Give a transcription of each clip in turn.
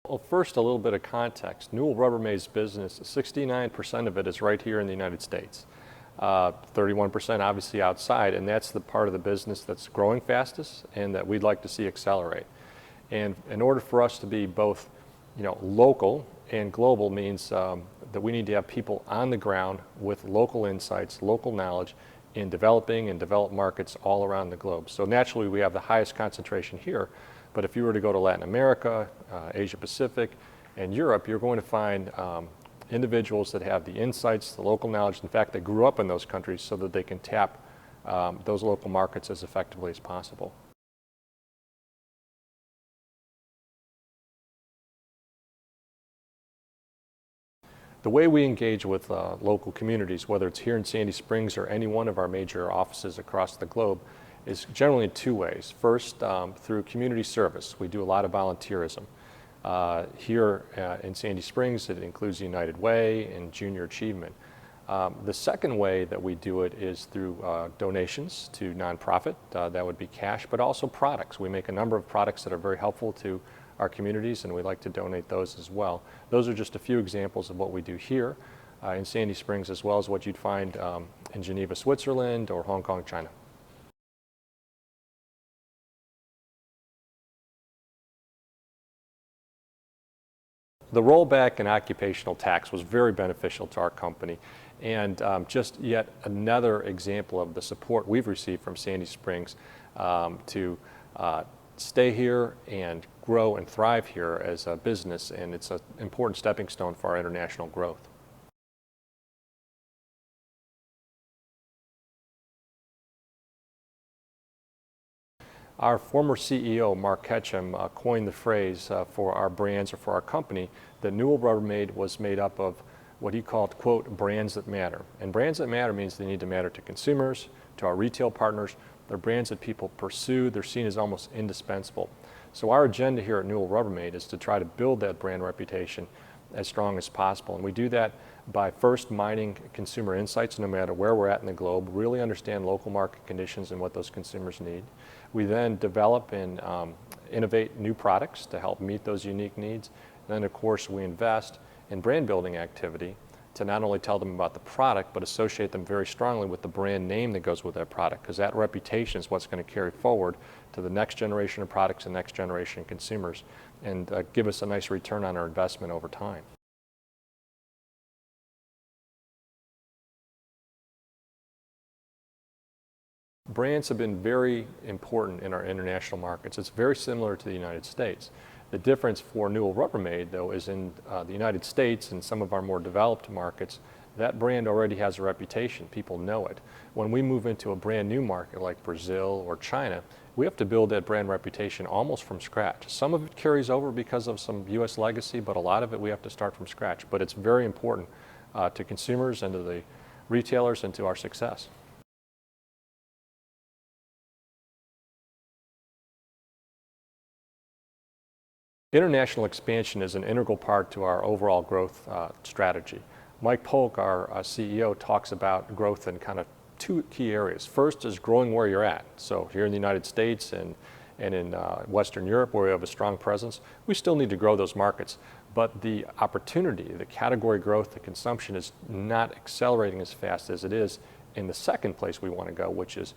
Well, first, a little bit of context. Newell Rubbermaid's business, 69% of it is right here in the United States. 31% obviously outside, and that's the part of the business that's growing fastest and that we'd like to see accelerate. And in order for us to be both, local and global means that we need to have people on the ground with local insights, local knowledge in developing and developed markets all around the globe. So naturally, we have the highest concentration here. But if you were to go to Latin America, Asia Pacific, and Europe, you're going to find individuals that have the insights, the local knowledge, in fact, they grew up in those countries so that they can tap those local markets as effectively as possible. The way we engage with local communities, whether it's here in Sandy Springs or any one of our major offices across the globe, is generally in two ways. First, through community service. We do a lot of volunteerism. Here in Sandy Springs, it includes United Way and Junior Achievement. The second way that we do it is through donations to nonprofit. That would be cash, but also products. We make a number of products that are very helpful to our communities, and we like to donate those as well. Those are just a few examples of what we do here in Sandy Springs, as well as what you'd find in Geneva, Switzerland, or Hong Kong, China. The rollback in occupational tax was very beneficial to our company, and just yet another example of the support we've received from Sandy Springs to stay here and grow and thrive here as a business, and it's an important stepping stone for our international growth. Our former CEO, Mark Ketchum, coined the phrase for our brands or for our company that Newell Rubbermaid was made up of what he called, quote, brands that matter. And brands that matter means they need to matter to consumers, to our retail partners. They're brands that people pursue. They're seen as almost indispensable. So our agenda here at Newell Rubbermaid is to try to build that brand reputation as strong as possible. And we do that by first mining consumer insights no matter where we're at in the globe, really understand local market conditions and what those consumers need. We then develop and innovate new products to help meet those unique needs. And then, of course, we invest in brand building activity to not only tell them about the product, but associate them very strongly with the brand name that goes with that product, because that reputation is what's going to carry forward to the next generation of products and next generation of consumers, and give us a nice return on our investment over time. Brands have been very important in our international markets. It's very similar to the United States. The difference for Newell Rubbermaid, though, is in the United States and some of our more developed markets, that brand already has a reputation. People know it. When we move into a brand new market like Brazil or China, we have to build that brand reputation almost from scratch. Some of it carries over because of some U.S. legacy, but a lot of it we have to start from scratch. But it's very important to consumers and to the retailers and to our success. International expansion is an integral part to our overall growth strategy. Mike Polk, our CEO, talks about growth in kind of two key areas. First is growing where you're at. So here in the United States and in Western Europe, where we have a strong presence, we still need to grow those markets. But the opportunity, the category growth, the consumption is not accelerating as fast as it is in the second place we want to go, which is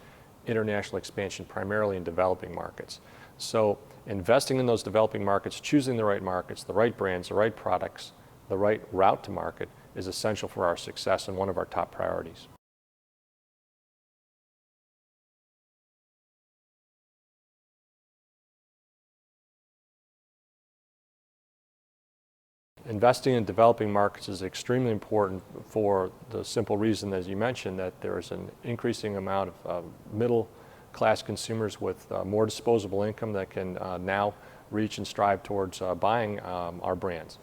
international expansion, primarily in developing markets. So investing in those developing markets, choosing the right brands, the right products, the right route to market is essential for our success and one of our top priorities. Investing in developing markets is extremely important for the simple reason, as you mentioned, that there's an increasing amount of middle-class consumers with more disposable income that can now reach and strive towards buying our brands.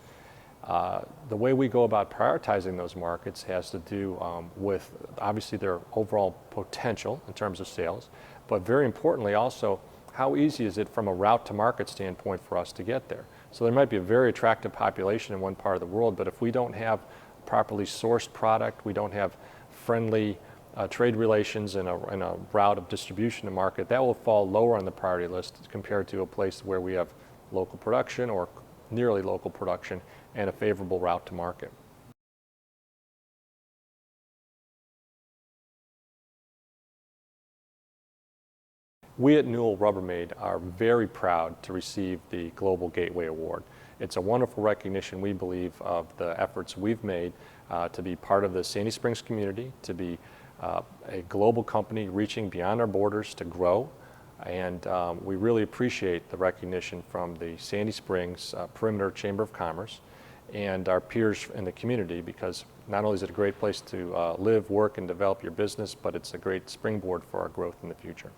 The way we go about prioritizing those markets has to do with obviously their overall potential in terms of sales, but very importantly also, how easy is it from a route to market standpoint for us to get there? So there might be a very attractive population in one part of the world, but if we don't have properly sourced product, we don't have friendly trade relations and a route of distribution to market, that will fall lower on the priority list compared to a place where we have local production or nearly local production, and a favorable route to market. We at Newell Rubbermaid are very proud to receive the Global Gateway Award. It's a wonderful recognition, we believe, of the efforts we've made to be part of the Sandy Springs community, to be a global company reaching beyond our borders to grow. And we really appreciate the recognition from the Sandy Springs Perimeter Chamber of Commerce and our peers in the community, because not only is it a great place to live, work, and develop your business, but it's a great springboard for our growth in the future.